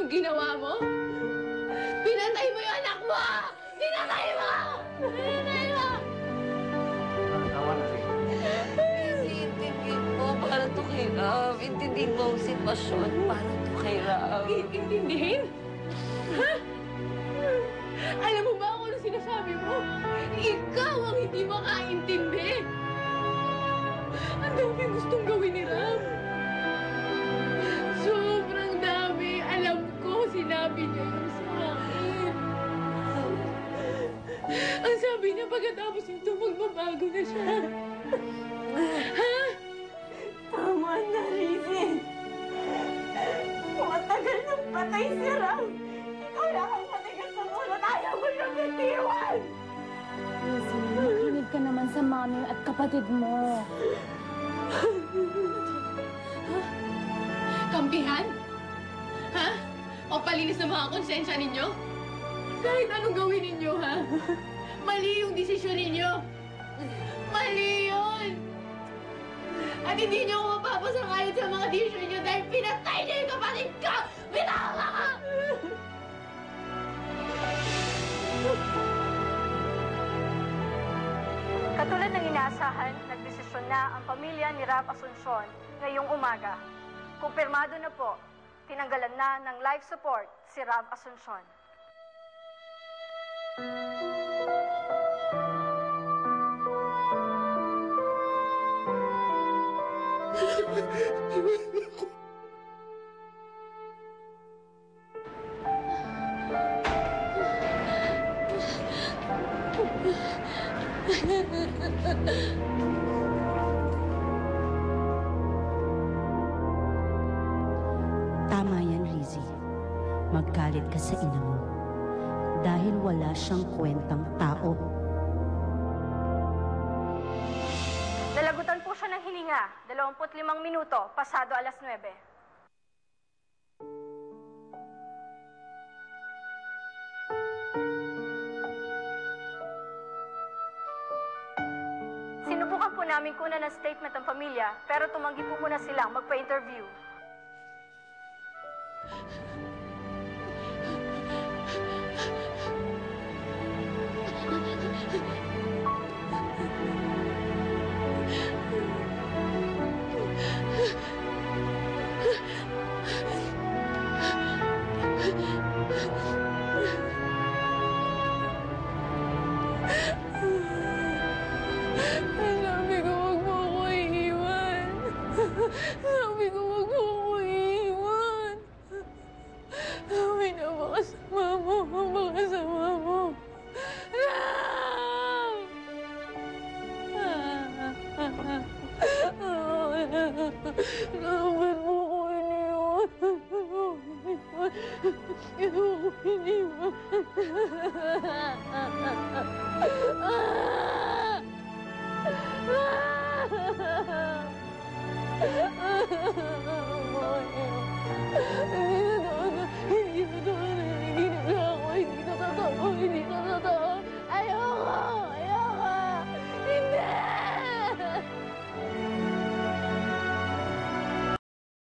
anong ginawa mo? Pinatay mo yung anak mo! Pinatay mo! Pinatay mo! Tawa na rin. Please, intindihin mo. Para to kay Ram. Intindihin mo ang sitwasyon. Para to kay Ram. Intindihin? Ha? Alam mo ba kung ano sinasabi mo? Ikaw ang hindi makaintindi! Ang dami gustong gawin ni Ram. Sobrang dami. Alam ko, sinabi niya yun sa akin. Ang sabi niya, pagkatapos ito, magbabago na siya. Ha? Tama na, Rizzy. Matagal nang patay si Ram. Ikaw lang ang matigas sa mulo. Ayaw mo siyang itiwan! Rizzy, makinig ka naman sa mami at kapatid mo. Kampihan? Ha? O palinis ng mga konsensya ninyo? Kahit anong gawin ninyo, ha? Mali yung desisyon ninyo. Mali yun! At hindi nyo ako mapapasangayot sa mga desisyon ninyo dahil pinatay niyo yung kapatid ko! Bitawa ka! Katulad ng inaasahan, nagdesisyon na ang pamilya ni Ram Asuncion ngayong umaga. Kumpirmado na po, tinanggalan na ng life support si Ram Asuncion. Tama yan, Rizzy. Maggalit ka sa ina mo. Dahil wala siyang kwentang tao. Nalagutan po siya ng hininga, 25 minuto, pasado alas 9. Sinubukan po namin kunan ng statement ng pamilya, pero tumanggi po muna silang magpa-interview. Sabi ko, wag mo ako iiwan. Sabi ko, wag mo ako iiwan. Sabi na, makasama mo. Makasama mo. Ram! Ram, ba't mo ko iniwan? Iniwan ko iniwan. Ah!